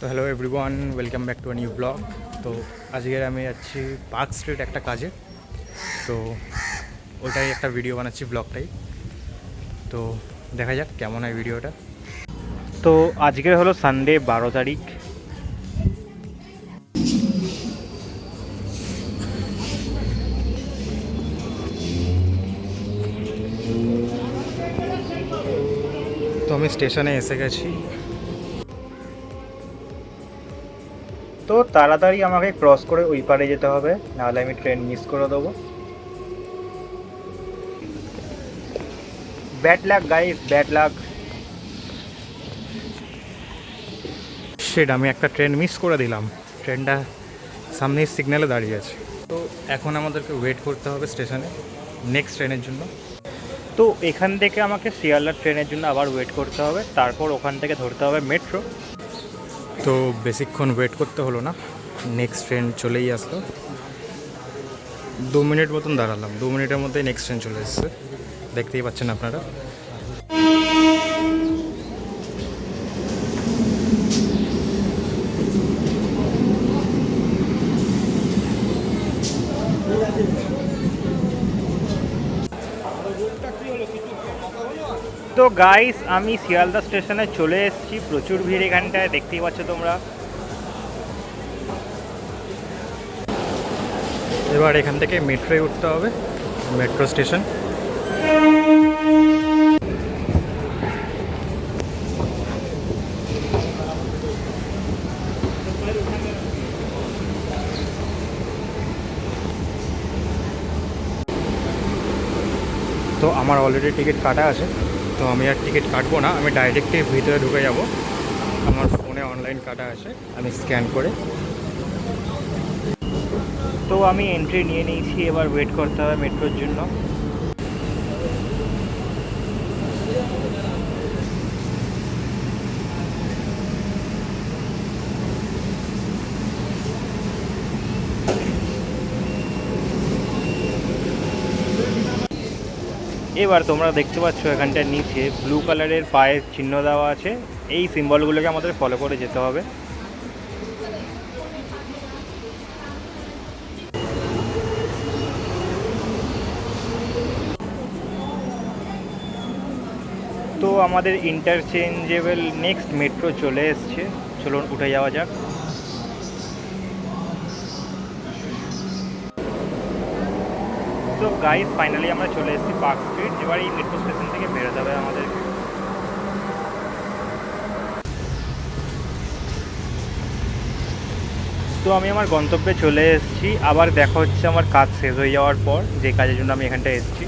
তো hello everyone, welcome back to a new blog. তো আজকের আমি যাচ্ছি পার্ক স্ট্রিট একটা কাজে। তো ওটাই একটা ভিডিও বানাচ্ছি, ব্লগটাই। তো দেখা যাক কেমন হয় ভিডিওটা। তো আজকে হলো সানডে 12 তারিখ। তো আমি স্টেশনে এসে গেছি। তো তাড়াতাড়ি আমাকে ক্রস করে ওই পারে যেতে হবে, নাহলে আমি ট্রেন মিস করে দেবো। Bad luck guys, bad luck. সেটা আমি একটা ট্রেন মিস করে দিলাম। ট্রেনটা সামনেই সিগন্যালে দাঁড়িয়ে আছে। তো এখন আমাদেরকে ওয়েট করতে হবে স্টেশনে নেক্সট ট্রেনের জন্য। তো এখান থেকে আমাকে শিয়ালদা ট্রেনের জন্য আবার ওয়েট করতে হবে, তারপর ওখান থেকে ধরতে হবে মেট্রো। তো বেশিক্ষণ ওয়েট করতে হলো না, নেক্সট ট্রেন চলেই আসলো। 2 মিনিট মতন দাঁড়ালাম, 2 মিনিটের মধ্যেই নেক্সট ট্রেন চলে এসেছে, দেখতেই পাচ্ছেন আপনারা। তো গাইস, আমি শিয়ালদা স্টেশনে চলে এসেছি। প্রচুর ভিড় এখানটায়, দেখতেই পাচ্ছ তোমরা। এবার এখান থেকে মেট্রোয় উঠতে হবে, মেট্রো স্টেশন। তো আমার অলরেডি টিকিট কাটা আছে, তো আমি আর টিকিট কাটবো না, আমি ডাইরেক্টলি ভিতরে ঢুকে যাব। আমার ফোনে অনলাইন কাটা আছে, আমি স্ক্যান করে। তো আমি এন্ট্রি নিয়ে নিয়েছি, এবার ওয়েট করতে হবে মেট্রোর জন্য। এবার তোমরা দেখতে পাচ্ছ এখানটার নিচে ব্লু কালারের পায়ের চিহ্ন দেওয়া আছে। এই সিম্বলগুলোকে আমাদের ফলো করে যেতে হবে। তো আমাদের ইন্টারচেঞ্জেবল নেক্সট মেট্রো চলে এসছে, চলুন উঠে যাওয়া যাক। তো গাইস, ফাইনালি আমরা চলে এসেছি পার্ক স্ট্রিট। এবার এই মেট্রো স্টেশন থেকে বেরোতে হবে আমাদেরকে। তো আমি আমার গন্তব্যে চলে এসেছি। আবার দেখা হচ্ছে আমার কাজ শেষ হয়ে যাওয়ার পর, যে কাজের জন্য আমি এখানটায় এসেছি।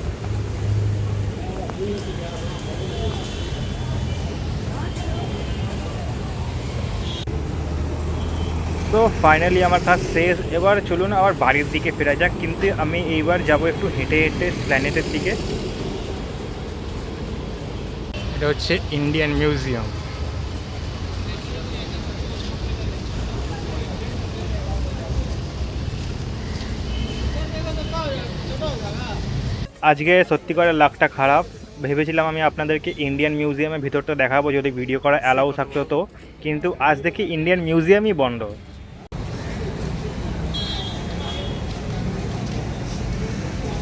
তো ফাইনালি আমার কাজ শেষ। এবার চলুন আবার বাড়ির দিকে ফেরা যাক, কিন্তু আমি এইবার যাব একটু হেঁটে হেঁটে প্ল্যানেটের দিকে। এটা হচ্ছে ইন্ডিয়ান মিউজিয়াম। আজকে সত্যি করে লাকটা খারাপ। ভেবেছিলাম আমি আপনাদেরকে ইন্ডিয়ান মিউজিয়ামের ভিতরটা দেখাবো যদি ভিডিও করা অ্যালাউ থাকতো, তো কিন্তু আজ দেখি ইন্ডিয়ান মিউজিয়ামই বন্ধ।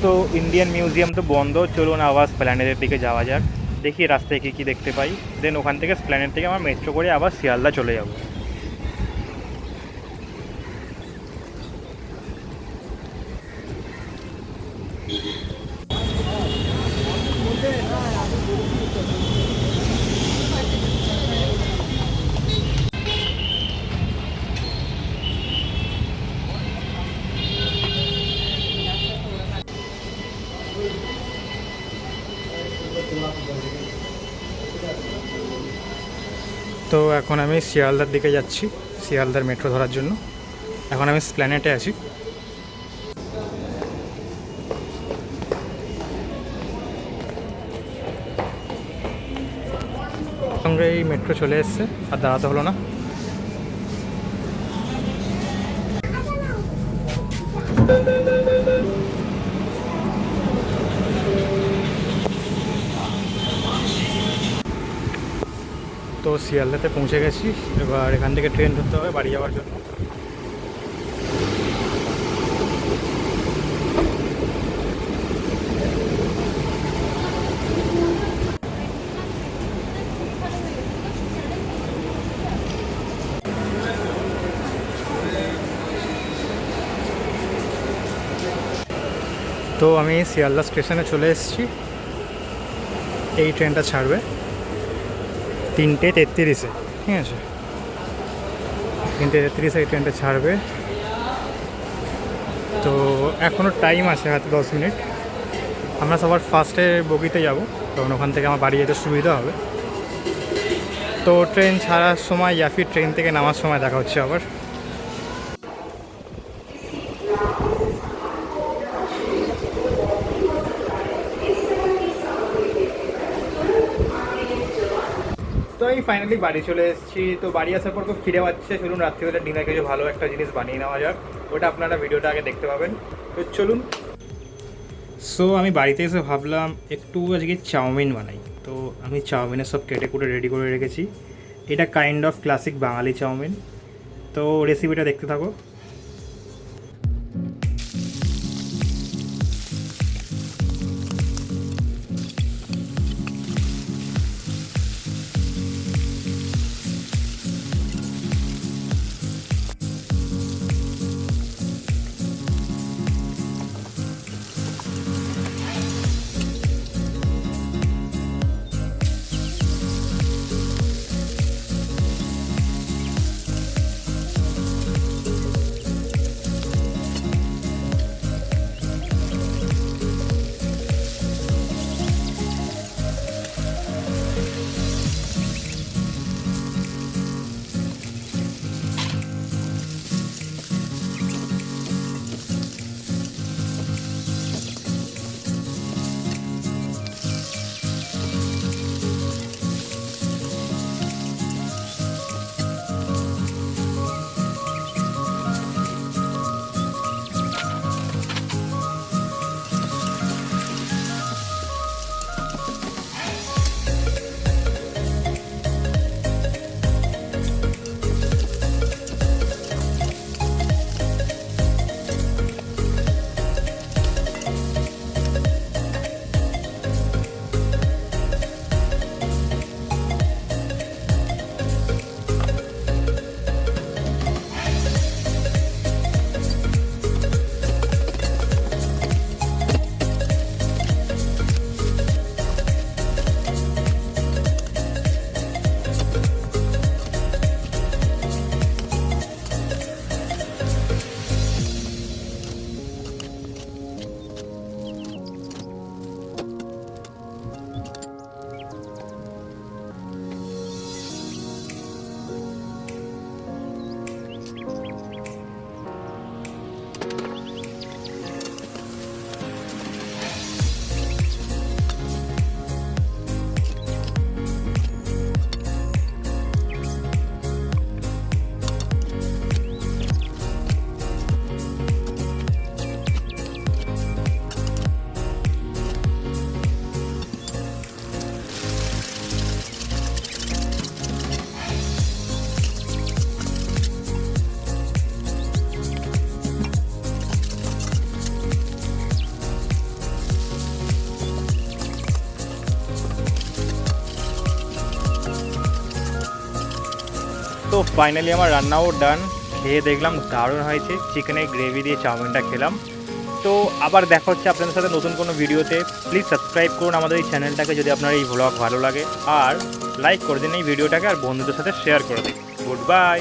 তো ইন্ডিয়ান মিউজিয়াম তো বন্ধ, চলুন আবার স্প্ল্যানেডের দিকে যাওয়া যাক। দেখি রাস্তায় কী কী দেখতে পাই, দেন ওখান থেকে স্প্ল্যানেড থেকে আমার মেট্রো করে আবার শিয়ালদা চলে যাব। তো এখন আমি শিয়ালদার দিকে যাচ্ছি, শিয়ালদার মেট্রো ধরার জন্য। এখন আমি স্প্ল্যানেটে আছি। সঙ্গে এই মেট্রো চলে এসছে, আর দাঁড়াতে হলো না। তো শিয়ালদাতে পৌঁছে গেছি, এবার এখান থেকে ট্রেন ধরতে হবে বাড়ি যাওয়ার জন্য। তো আমি শিয়ালদা স্টেশনে চলে এসেছি। এই ট্রেনটা ছাড়বে 3:33-এ, ঠিক আছে? 3:33-এ এই ট্রেনটা ছাড়বে। তো এখনও টাইম আছে হাতে 10 মিনিট। আমরা সবার ফার্স্টে বগিতে যাব, কারণ ওখান থেকে আমার বাড়ি যেতে সুবিধা হবে। তো ট্রেন ছাড়ার সময় या फिर ট্রেন থেকে নামার সময় দেখা হচ্ছে আবার। তো এই ফাইনালি বাড়ি চলে এসেছি। তো বাড়ি আসার পর খুব খিদে পাচ্ছে, চলুন রাত্রিবেলা ডিনার কিছু ভালো একটা জিনিস বানিয়ে নেওয়া যাক। ওটা আপনারা ভিডিওটা আগে দেখতে পাবেন, তো চলুন। সো আমি বাড়িতে এসে ভাবলাম একটু আজকে চাউমিন বানাই। তো আমি চাউমিনের সব কেটে কুটে রেডি করে রেখেছি। এটা kind of classic Bengali chowmein. তো রেসিপিটা দেখতে থাকো। তো ফাইনালি আমার রান্নাও ডান। খেয়ে দেখলাম দারুণ হয়েছে। চিকেনের গ্রেভি দিয়ে চাউমিনটা খেলাম। তো আবার দেখা হচ্ছে আপনাদের সাথে নতুন কোনো ভিডিওতে। প্লিজ সাবস্ক্রাইব করুন আমাদের এই চ্যানেলটাকে যদি আপনার এই ভ্লগ ভালো লাগে, আর লাইক করে দিন এই ভিডিওটাকে, আর বন্ধুদের সাথে শেয়ার করে দিন। Good bye.